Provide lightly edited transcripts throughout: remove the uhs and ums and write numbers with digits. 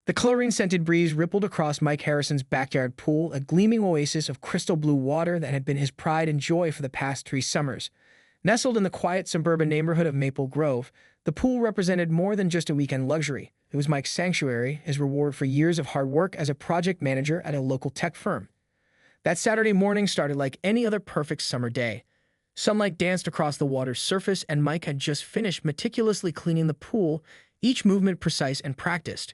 The chlorine-scented breeze rippled across Mike Harrison's backyard pool, a gleaming oasis of crystal blue water that had been his pride and joy for the past 3 summers. Nestled in the quiet suburban neighborhood of Maple Grove, the pool represented more than just a weekend luxury. It was Mike's sanctuary, his reward for years of hard work as a project manager at a local tech firm. That Saturday morning started like any other perfect summer day. Sunlight danced across the water's surface, and Mike had just finished meticulously cleaning the pool, each movement precise and practiced.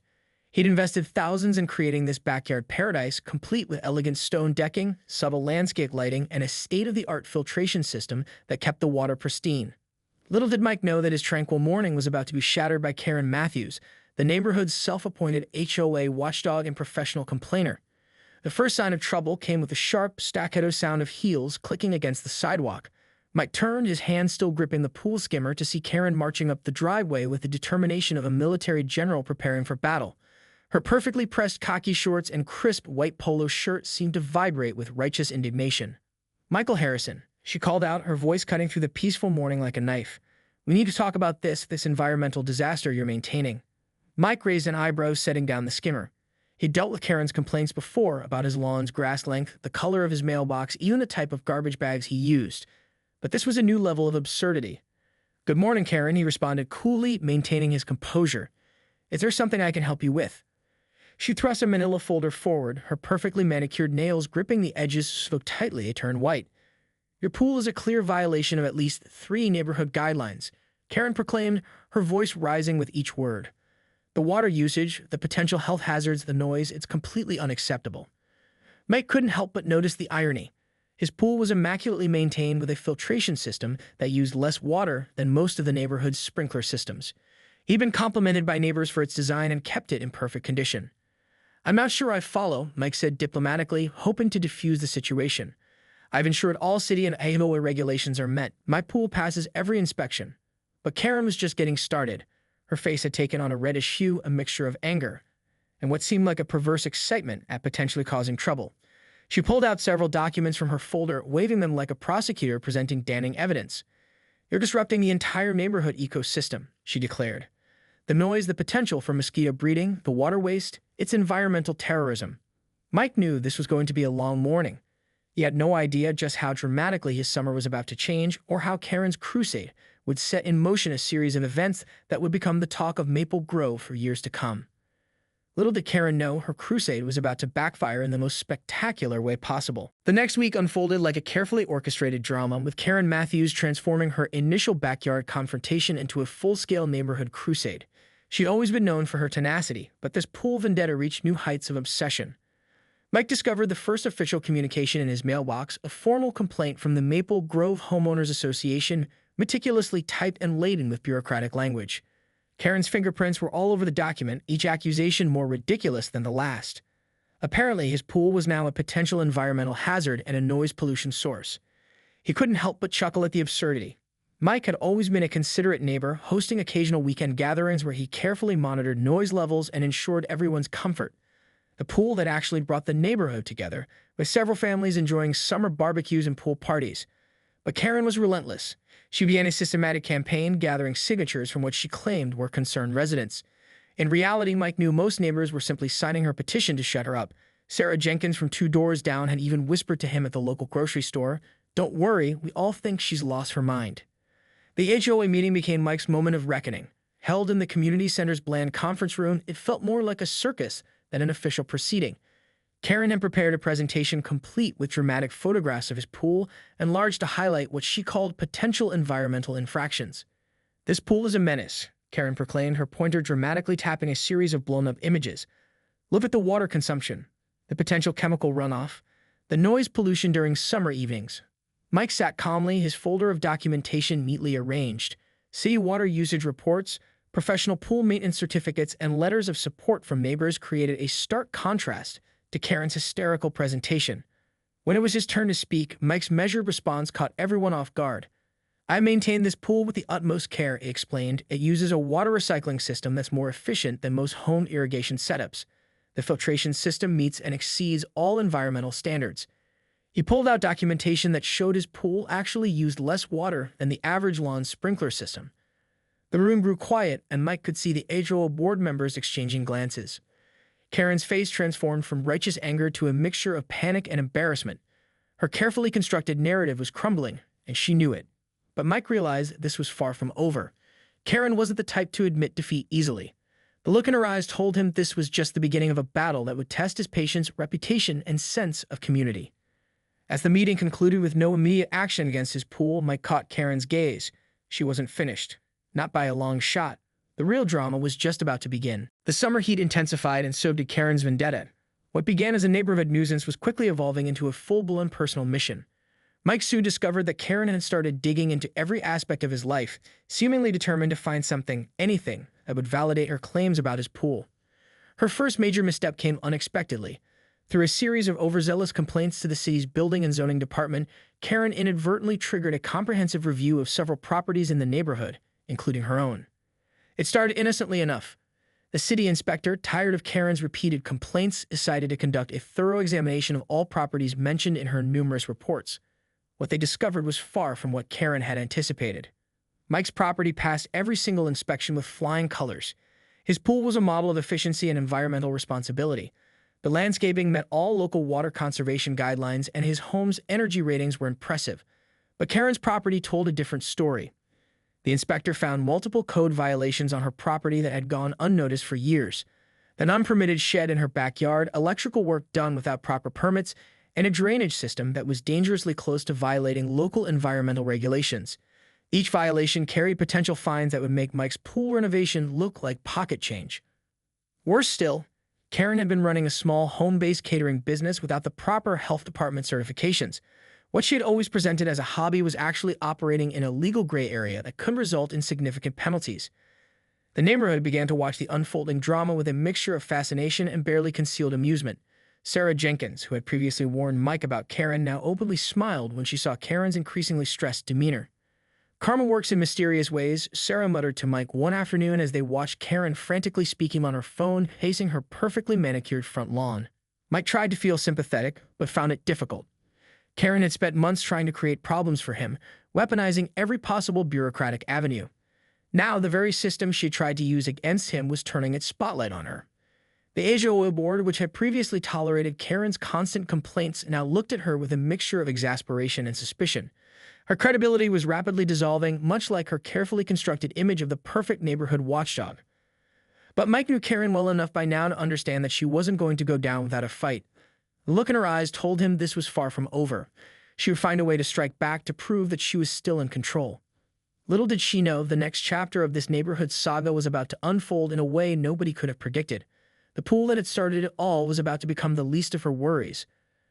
He'd invested thousands in creating this backyard paradise, complete with elegant stone decking, subtle landscape lighting, and a state-of-the-art filtration system that kept the water pristine. Little did Mike know that his tranquil morning was about to be shattered by Karen Matthews, the neighborhood's self-appointed HOA watchdog and professional complainer. The first sign of trouble came with the sharp, staccato sound of heels clicking against the sidewalk. Mike turned, his hand still gripping the pool skimmer, to see Karen marching up the driveway with the determination of a military general preparing for battle. Her perfectly pressed khaki shorts and crisp white polo shirt seemed to vibrate with righteous indignation. "Michael Harrison," she called out, her voice cutting through the peaceful morning like a knife. "We need to talk about this environmental disaster you're maintaining." Mike raised an eyebrow, setting down the skimmer. He'd dealt with Karen's complaints before about his lawn's grass length, the color of his mailbox, even the type of garbage bags he used. But this was a new level of absurdity. "Good morning, Karen," he responded coolly, maintaining his composure. "Is there something I can help you with?" She thrust a manila folder forward, her perfectly manicured nails gripping the edges so tightly they turned white. "Your pool is a clear violation of at least 3 neighborhood guidelines," Karen proclaimed, her voice rising with each word. "The water usage, the potential health hazards, the noise, it's completely unacceptable." Mike couldn't help but notice the irony. His pool was immaculately maintained with a filtration system that used less water than most of the neighborhood's sprinkler systems. He'd been complimented by neighbors for its design and kept it in perfect condition. "I'm not sure I follow," Mike said diplomatically, hoping to diffuse the situation. "I've ensured all city and HOA regulations are met. My pool passes every inspection." But Karen was just getting started. Her face had taken on a reddish hue, a mixture of anger and what seemed like a perverse excitement at potentially causing trouble. She pulled out several documents from her folder, waving them like a prosecutor presenting damning evidence. "You're disrupting the entire neighborhood ecosystem," she declared. "The noise, the potential for mosquito breeding, the water waste, it's environmental terrorism." Mike knew this was going to be a long morning. He had no idea just how dramatically his summer was about to change, or how Karen's crusade would set in motion a series of events that would become the talk of Maple Grove for years to come. Little did Karen know her crusade was about to backfire in the most spectacular way possible. The next week unfolded like a carefully orchestrated drama, with Karen Matthews transforming her initial backyard confrontation into a full-scale neighborhood crusade. She'd always been known for her tenacity, but this pool vendetta reached new heights of obsession. Mike discovered the first official communication in his mailbox, a formal complaint from the Maple Grove Homeowners Association, meticulously typed and laden with bureaucratic language. Karen's fingerprints were all over the document, each accusation more ridiculous than the last. Apparently, his pool was now a potential environmental hazard and a noise pollution source. He couldn't help but chuckle at the absurdity. Mike had always been a considerate neighbor, hosting occasional weekend gatherings where he carefully monitored noise levels and ensured everyone's comfort. The pool that actually brought the neighborhood together, with several families enjoying summer barbecues and pool parties. But Karen was relentless. She began a systematic campaign, gathering signatures from what she claimed were concerned residents. In reality, Mike knew most neighbors were simply signing her petition to shut her up. Sarah Jenkins from 2 doors down had even whispered to him at the local grocery store, "Don't worry, we all think she's lost her mind." The HOA meeting became Mike's moment of reckoning. Held in the community center's bland conference room, it felt more like a circus than an official proceeding. Karen had prepared a presentation complete with dramatic photographs of his pool, enlarged to highlight what she called potential environmental infractions. "This pool is a menace," Karen proclaimed, her pointer dramatically tapping a series of blown-up images. "Look at the water consumption, the potential chemical runoff, the noise pollution during summer evenings." Mike sat calmly, his folder of documentation neatly arranged. City water usage reports, professional pool maintenance certificates, and letters of support from neighbors created a stark contrast to Karen's hysterical presentation. When it was his turn to speak, Mike's measured response caught everyone off guard. "I maintain this pool with the utmost care," he explained. "It uses a water recycling system that's more efficient than most home irrigation setups. The filtration system meets and exceeds all environmental standards." He pulled out documentation that showed his pool actually used less water than the average lawn sprinkler system. The room grew quiet, and Mike could see the HOA board members exchanging glances. Karen's face transformed from righteous anger to a mixture of panic and embarrassment. Her carefully constructed narrative was crumbling, and she knew it. But Mike realized this was far from over. Karen wasn't the type to admit defeat easily. The look in her eyes told him this was just the beginning of a battle that would test his patience, reputation, and sense of community. As the meeting concluded with no immediate action against his pool, Mike caught Karen's gaze. She wasn't finished. Not by a long shot. The real drama was just about to begin. The summer heat intensified, and so did Karen's vendetta. What began as a neighborhood nuisance was quickly evolving into a full-blown personal mission. Mike soon discovered that Karen had started digging into every aspect of his life, seemingly determined to find something, anything, that would validate her claims about his pool. Her first major misstep came unexpectedly. Through a series of overzealous complaints to the city's building and zoning department, Karen inadvertently triggered a comprehensive review of several properties in the neighborhood, including her own. It started innocently enough. The city inspector, tired of Karen's repeated complaints, decided to conduct a thorough examination of all properties mentioned in her numerous reports. What they discovered was far from what Karen had anticipated. Mike's property passed every single inspection with flying colors. His pool was a model of efficiency and environmental responsibility. The landscaping met all local water conservation guidelines, and his home's energy ratings were impressive. But Karen's property told a different story. The inspector found multiple code violations on her property that had gone unnoticed for years. An unpermitted shed in her backyard, electrical work done without proper permits, and a drainage system that was dangerously close to violating local environmental regulations. Each violation carried potential fines that would make Mike's pool renovation look like pocket change. Worse still, Karen had been running a small home-based catering business without the proper health department certifications. What she had always presented as a hobby was actually operating in a legal gray area that could result in significant penalties. The neighborhood began to watch the unfolding drama with a mixture of fascination and barely concealed amusement. Sarah Jenkins, who had previously warned Mike about Karen, now openly smiled when she saw Karen's increasingly stressed demeanor. "Karma works in mysterious ways," Sarah muttered to Mike one afternoon as they watched Karen frantically speaking on her phone, pacing her perfectly manicured front lawn. Mike tried to feel sympathetic, but found it difficult. Karen had spent months trying to create problems for him, weaponizing every possible bureaucratic avenue. Now, the very system she tried to use against him was turning its spotlight on her. The Asia Oil Board, which had previously tolerated Karen's constant complaints, now looked at her with a mixture of exasperation and suspicion. Her credibility was rapidly dissolving, much like her carefully constructed image of the perfect neighborhood watchdog. But Mike knew Karen well enough by now to understand that she wasn't going to go down without a fight. The look in her eyes told him this was far from over. She would find a way to strike back to prove that she was still in control. Little did she know the next chapter of this neighborhood saga was about to unfold in a way nobody could have predicted. The pool that had started it all was about to become the least of her worries.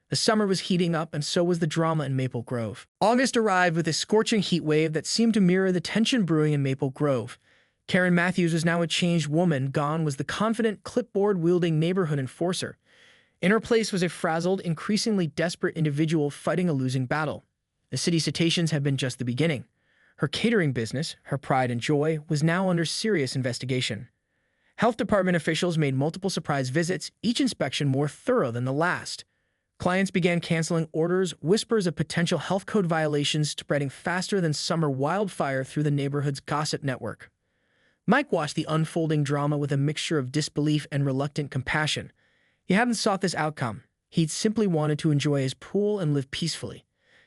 The summer was heating up, and so was the drama in Maple Grove. August arrived with a scorching heat wave that seemed to mirror the tension brewing in Maple Grove. Karen Matthews was now a changed woman. Gone was the confident, clipboard-wielding neighborhood enforcer. In her place was a frazzled, increasingly desperate individual fighting a losing battle. The city's citations had been just the beginning. Her catering business, her pride and joy, was now under serious investigation. Health department officials made multiple surprise visits, each inspection more thorough than the last. Clients began canceling orders, whispers of potential health code violations spreading faster than summer wildfire through the neighborhood's gossip network. Mike watched the unfolding drama with a mixture of disbelief and reluctant compassion. He hadn't sought this outcome. He'd simply wanted to enjoy his pool and live peacefully.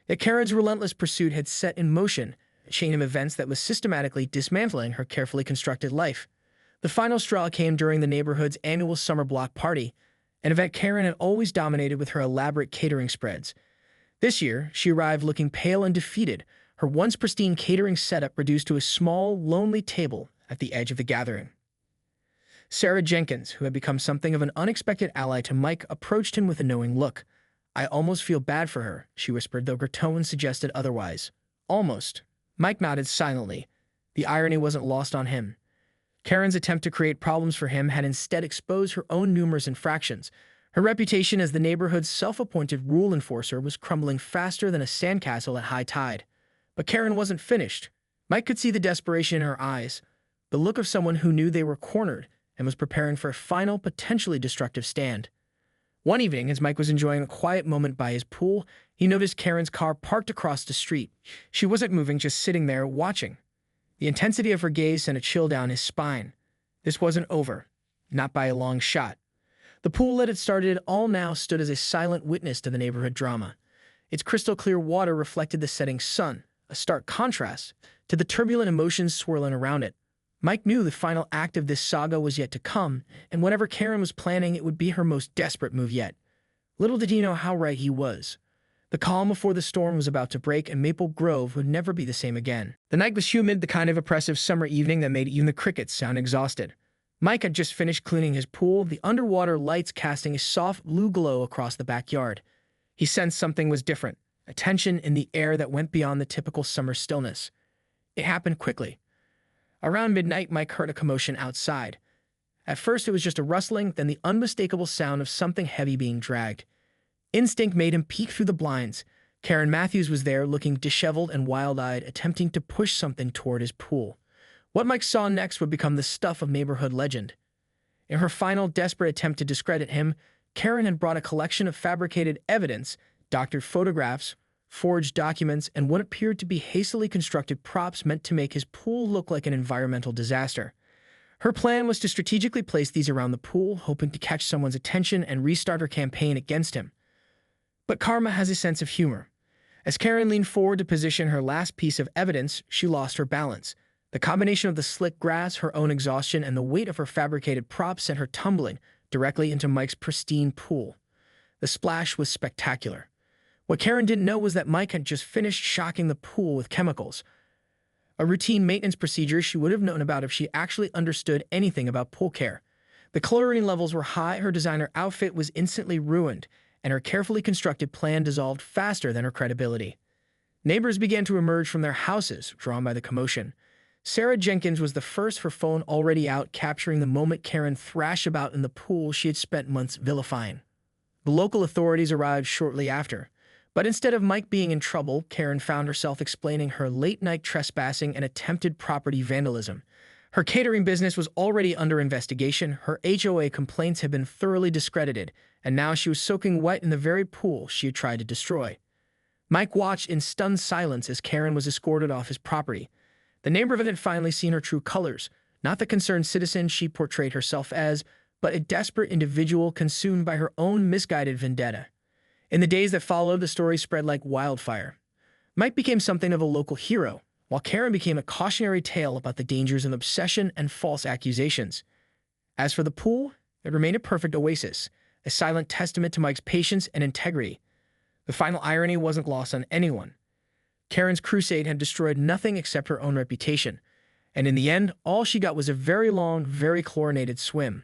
Yet Karen's relentless pursuit had set in motion a chain of events that was systematically dismantling her carefully constructed life. The final straw came during the neighborhood's annual summer block party, an event Karen had always dominated with her elaborate catering spreads. This year, she arrived looking pale and defeated, her once pristine catering setup reduced to a small, lonely table at the edge of the gathering. Sarah Jenkins, who had become something of an unexpected ally to Mike, approached him with a knowing look. "I almost feel bad for her," she whispered, though her tone suggested otherwise. Almost. Mike nodded silently. The irony wasn't lost on him. Karen's attempt to create problems for him had instead exposed her own numerous infractions. Her reputation as the neighborhood's self-appointed rule enforcer was crumbling faster than a sandcastle at high tide. But Karen wasn't finished. Mike could see the desperation in her eyes, the look of someone who knew they were cornered and was preparing for a final, potentially destructive stand. One evening, as Mike was enjoying a quiet moment by his pool, he noticed Karen's car parked across the street. She wasn't moving, just sitting there, watching. The intensity of her gaze sent a chill down his spine. This wasn't over. Not by a long shot. The pool that had started it all now stood as a silent witness to the neighborhood drama. Its crystal-clear water reflected the setting sun, a stark contrast to the turbulent emotions swirling around it. Mike knew the final act of this saga was yet to come, and whatever Karen was planning, it would be her most desperate move yet. Little did he know how right he was. The calm before the storm was about to break, and Maple Grove would never be the same again. The night was humid, the kind of oppressive summer evening that made even the crickets sound exhausted. Mike had just finished cleaning his pool, the underwater lights casting a soft blue glow across the backyard. He sensed something was different, a tension in the air that went beyond the typical summer stillness. It happened quickly. Around midnight, Mike heard a commotion outside. At first, it was just a rustling, then the unmistakable sound of something heavy being dragged. Instinct made him peek through the blinds. Karen Matthews was there, looking disheveled and wild-eyed, attempting to push something toward his pool. What Mike saw next would become the stuff of neighborhood legend. In her final, desperate attempt to discredit him, Karen had brought a collection of fabricated evidence, doctored photographs, forged documents, and what appeared to be hastily constructed props meant to make his pool look like an environmental disaster. Her plan was to strategically place these around the pool, hoping to catch someone's attention and restart her campaign against him. But karma has a sense of humor. As Karen leaned forward to position her last piece of evidence, she lost her balance. The combination of the slick grass, her own exhaustion, and the weight of her fabricated props sent her tumbling directly into Mike's pristine pool. The splash was spectacular. What Karen didn't know was that Mike had just finished shocking the pool with chemicals. A routine maintenance procedure she would have known about if she actually understood anything about pool care. The chlorine levels were high, her designer outfit was instantly ruined, and her carefully constructed plan dissolved faster than her credibility. Neighbors began to emerge from their houses, drawn by the commotion. Sarah Jenkins was the first, her phone already out, capturing the moment Karen thrashed about in the pool she had spent months vilifying. The local authorities arrived shortly after. But instead of Mike being in trouble, Karen found herself explaining her late-night trespassing and attempted property vandalism. Her catering business was already under investigation, her HOA complaints had been thoroughly discredited, and now she was soaking wet in the very pool she had tried to destroy. Mike watched in stunned silence as Karen was escorted off his property. The neighborhood had finally seen her true colors, not the concerned citizen she portrayed herself as, but a desperate individual consumed by her own misguided vendetta. In the days that followed, the story spread like wildfire. Mike became something of a local hero, while Karen became a cautionary tale about the dangers of obsession and false accusations. As for the pool, it remained a perfect oasis, a silent testament to Mike's patience and integrity. The final irony wasn't lost on anyone. Karen's crusade had destroyed nothing except her own reputation, and in the end, all she got was a very long, very chlorinated swim.